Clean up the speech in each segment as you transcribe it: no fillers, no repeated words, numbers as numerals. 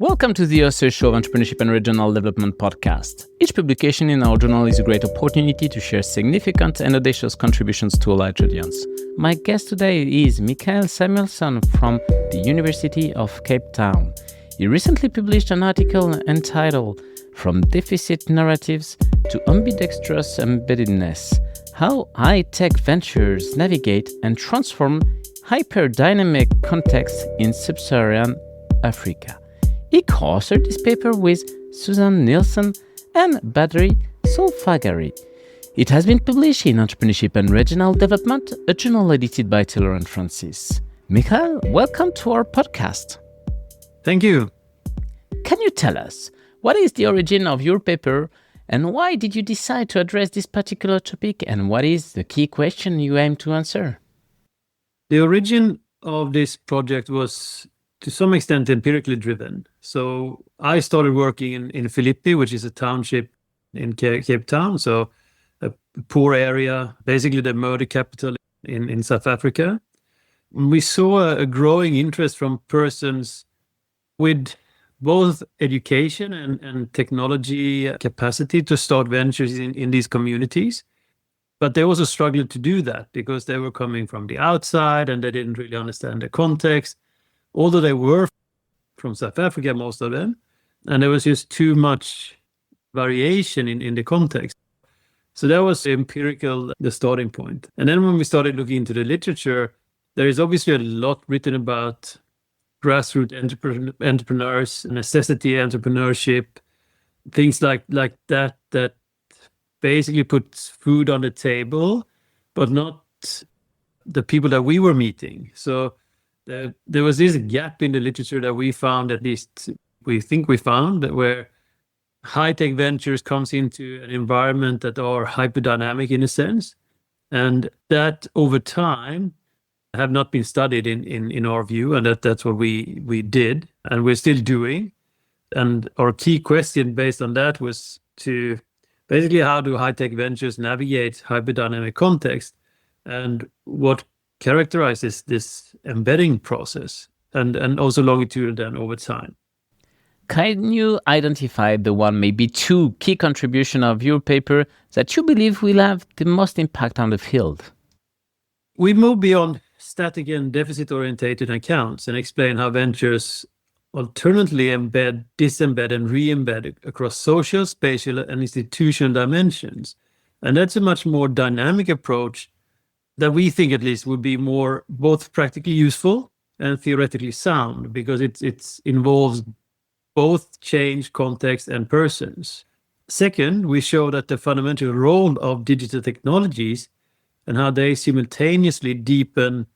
Welcome to the Author Show of Entrepreneurship and Regional Development podcast. Each publication in our journal is a great opportunity to share significant and audacious contributions to a large audience. My guest today is Mikael Samuelsson from the University of Cape Town. He recently published an article entitled From Deficit Narratives to Ambidextrous Embeddedness: How High-Tech Ventures Navigate and Transform Hyper-Dynamic Contexts in Sub-Saharan Africa. He co-authored this paper with Susan Nielsen and Badri Solfagari. It has been published in Entrepreneurship and Regional Development, a journal edited by Taylor and Francis. Mikael, welcome to our podcast. Thank you. Can you tell us, what is the origin of your paper and why did you decide to address this particular topic, and what is the key question you aim to answer? The origin of this project was to some extent empirically driven. So I started working in Philippi, which is a township in Cape Town, so a poor area, basically the murder capital in South Africa. We saw a growing interest from persons with both education and technology capacity to start ventures in these communities. But they also struggled to do that because they were coming from the outside and they didn't really understand the context, although they were from South Africa, most of them, and there was just too much variation in the context. So that was empirical, the starting point. And then when we started looking into the literature, there is obviously a lot written about grassroots entrepreneurs, necessity entrepreneurship, things like that basically puts food on the table, but not the people that we were meeting. So there was this gap in the literature that we found, at least we think we found, that where high-tech ventures comes into an environment that are hyperdynamic in a sense, and that over time have not been studied in our view, and that's what we did, and we're still doing. And our key question based on that was to basically, how do high-tech ventures navigate hyperdynamic context, and what characterizes this embedding process, and also longitudinal then over time. Can you identify the one, maybe two key contributions of your paper that you believe will have the most impact on the field? We move beyond static and deficit-orientated accounts and explain how ventures alternately embed, disembed, and re-embed across social, spatial, and institutional dimensions. And that's a much more dynamic approach that we think at least would be more both practically useful and theoretically sound, because it involves both change, context, and persons. Second, we show that the fundamental role of digital technologies and how they simultaneously deepen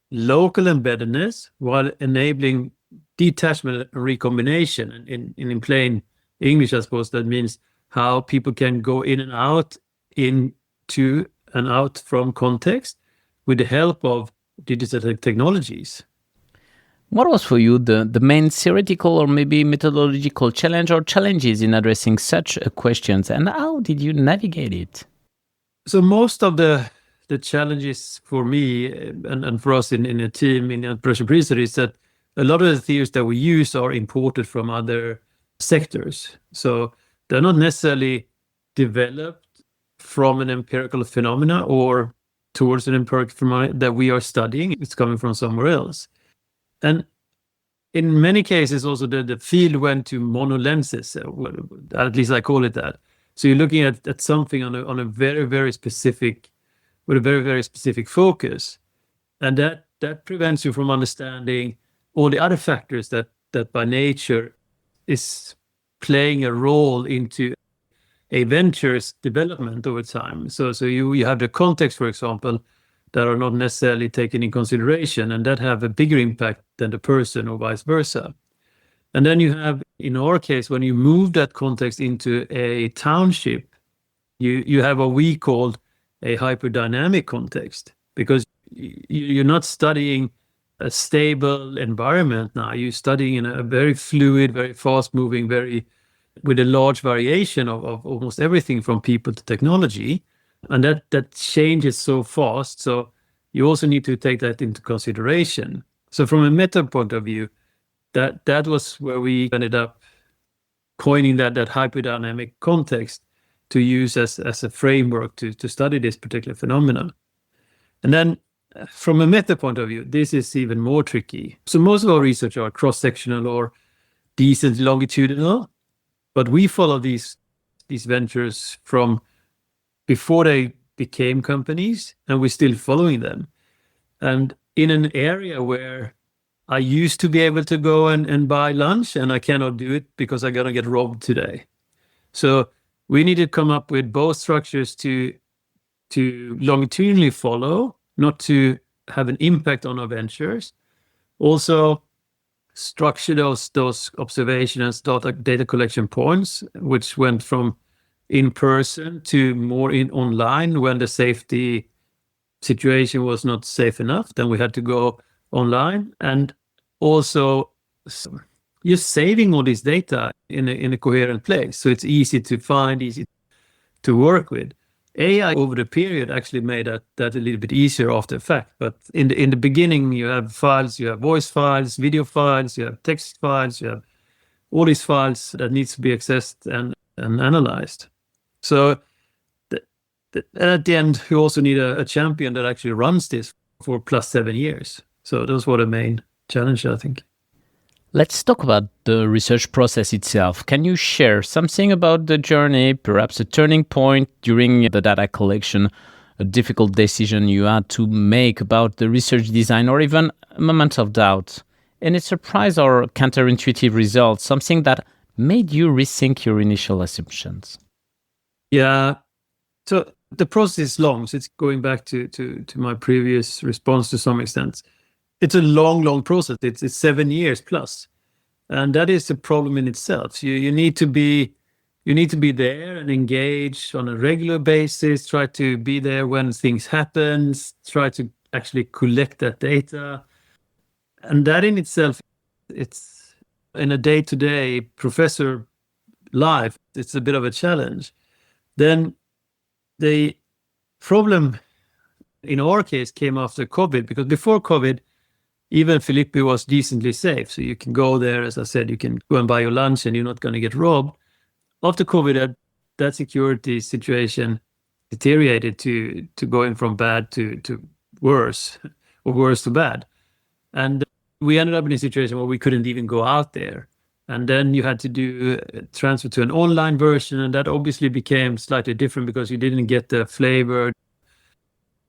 local embeddedness while enabling detachment and recombination. In plain English, I suppose that means how people can go in and out, into and out from context with the help of digital technologies. What was for you the main theoretical or maybe methodological challenge or challenges in addressing such questions, and how did you navigate it? So most of the challenges for me and for us in a team in Entrepreneurship research is that a lot of the theories that we use are imported from other sectors. So they're not necessarily developed from an empirical phenomena or towards an empirical phenomena that we are studying. It's coming from somewhere else. And in many cases also the field went to monolenses, at least I call it that. So you're looking at something on a very, very specific, with a very, very specific focus. And that prevents you from understanding all the other factors that by nature is playing a role into a venture's development over time. So you have the context, for example, that are not necessarily taken in consideration, and that have a bigger impact than the person or vice versa. And then you have, in our case, when you move that context into a township, you have what we call a hyperdynamic context, because you're not studying a stable environment now. You're studying in a very fluid, very fast-moving, with a large variation of almost everything from people to technology. And that changes so fast. So you also need to take that into consideration. So from a meta point of view, that was where we ended up coining that hyperdynamic context to use as a framework to study this particular phenomenon. And then from a meta point of view, this is even more tricky. So most of our research are cross-sectional or decent longitudinal, but we follow these ventures from before they became companies, and we're still following them. And in an area where I used to be able to go and buy lunch, and I cannot do it because I'm going to get robbed today. So we need to come up with both structures to longitudinally follow, not to have an impact on our ventures. Also, structure those observations, data collection points, which went from in person to more in online when the safety situation was not safe enough. Then we had to go online, and also just saving all this data in a coherent place, so it's easy to find, easy to work with. AI over the period actually made that a little bit easier after the fact. But in the beginning, you have files, you have voice files, video files, you have text files, you have all these files that needs to be accessed and analyzed. So at the end, you also need a champion that actually runs this for plus 7 years. So those were the main challenge, I think. Let's talk about the research process itself. Can you share something about the journey, perhaps a turning point during the data collection, a difficult decision you had to make about the research design, or even a moment of doubt? Any surprise or counterintuitive results, something that made you rethink your initial assumptions? Yeah, so the process is long. So it's going back to my previous response to some extent. It's a long process. It's 7 years plus, and that is a problem in itself. You need to be there and engage on a regular basis. Try to be there when things happen. Try to actually collect that data, and that in itself, it's in a day-to-day professor life. It's a bit of a challenge. Then the problem in our case came after COVID, because before COVID, even Filippi was decently safe. So you can go there, as I said, you can go and buy your lunch and you're not going to get robbed. After COVID, that security situation deteriorated to going from bad to worse, or worse to bad. And we ended up in a situation where we couldn't even go out there. And then you had to do transfer to an online version, and that obviously became slightly different because you didn't get the flavor,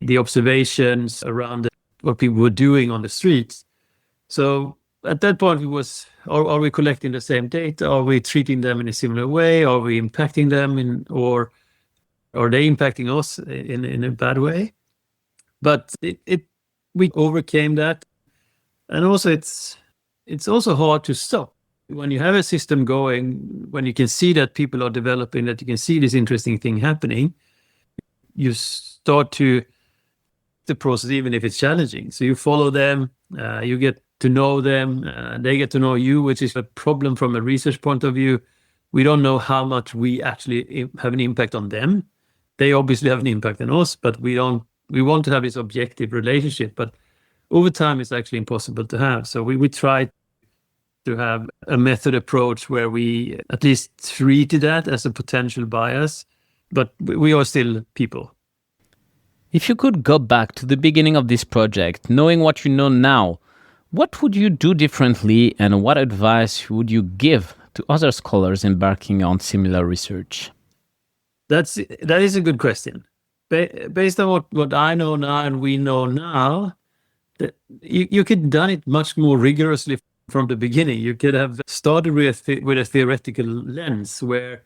the observations around what people were doing on the streets. So at that point, are we collecting the same data? Are we treating them in a similar way? Are we impacting them or are they impacting us in a bad way? But we overcame that. And also it's also hard to stop. When you have a system going, when you can see that people are developing, that you can see this interesting thing happening, you start to the process, even if it's challenging. So you follow them, you get to know them, they get to know you, which is a problem from a research point of view. We don't know how much we actually have an impact on them. They obviously have an impact on us, but we want to have this objective relationship. But over time, it's actually impossible to have. So we try to have a method approach where we at least treat that as a potential bias, but we are still people. If you could go back to the beginning of this project, knowing what you know now, what would you do differently, and what advice would you give to other scholars embarking on similar research? That is a good question. Based on what I know now and we know now, that you could have done it much more rigorously from the beginning. You could have started with a theoretical lens where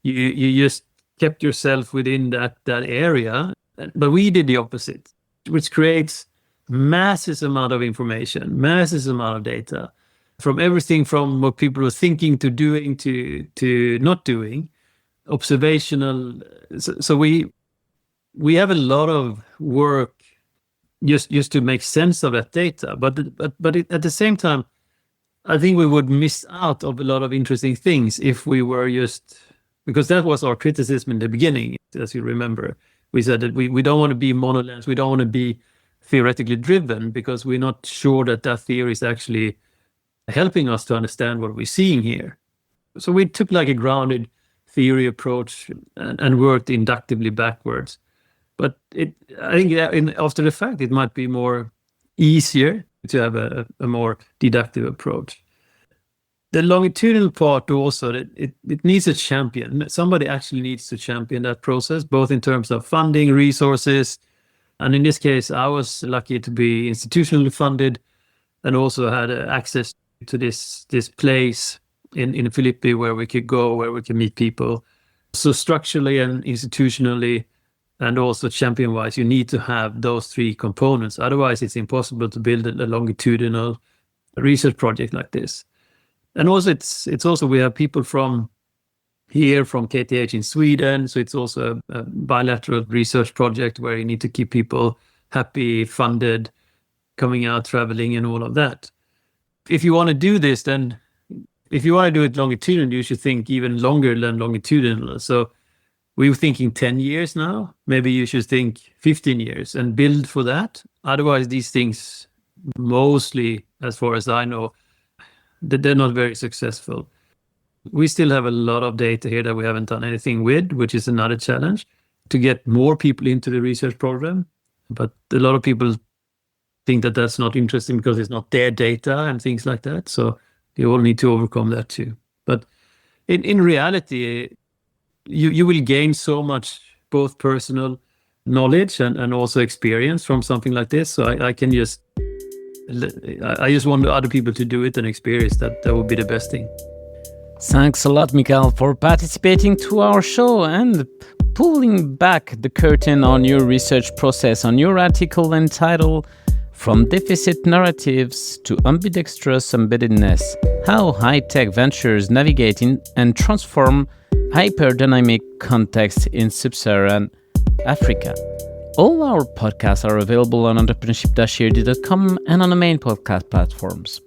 you just kept yourself within that area. But we did the opposite, which creates massive amount of information, massive amount of data, from everything from what people are thinking to doing to not doing, observational. So we have a lot of work just to make sense of that data. But at the same time, I think we would miss out of a lot of interesting things if we were just, because that was our criticism in the beginning, as you remember. We said that we don't want to be monolens, we don't want to be theoretically driven, because we're not sure that theory is actually helping us to understand what we're seeing here. So we took like a grounded theory approach and worked inductively backwards. But I think after the fact, it might be more easier to have a more deductive approach. The longitudinal part also, it needs a champion. Somebody actually needs to champion that process, both in terms of funding, resources. And in this case, I was lucky to be institutionally funded and also had access to this place in Philippi where we could go, where we can meet people. So structurally and institutionally and also champion-wise, you need to have those three components. Otherwise, it's impossible to build a longitudinal research project like this. And also, it's also we have people from here, from KTH in Sweden, so it's also a bilateral research project where you need to keep people happy, funded, coming out, traveling, and all of that. If you want to do this, then if you want to do it longitudinal, you should think even longer than longitudinal. So we were thinking 10 years now. Maybe you should think 15 years and build for that. Otherwise, these things, mostly, as far as I know, they're not very successful. We still have a lot of data here that we haven't done anything with, which is another challenge, to get more people into the research program. But a lot of people think that that's not interesting because it's not their data and things like that. So you all need to overcome that too. But in reality, you will gain so much, both personal knowledge and also experience from something like this. So I just want other people to do it and experience that. That would be the best thing. Thanks a lot, Mikael, for participating to our show and pulling back the curtain on your research process, on your article entitled From Deficit Narratives to Ambidextrous Embeddedness, How High-Tech Ventures Navigate in and Transform Hyperdynamic Contexts in Sub-Saharan Africa. All our podcasts are available on entrepreneurship-ed.com and on the main podcast platforms.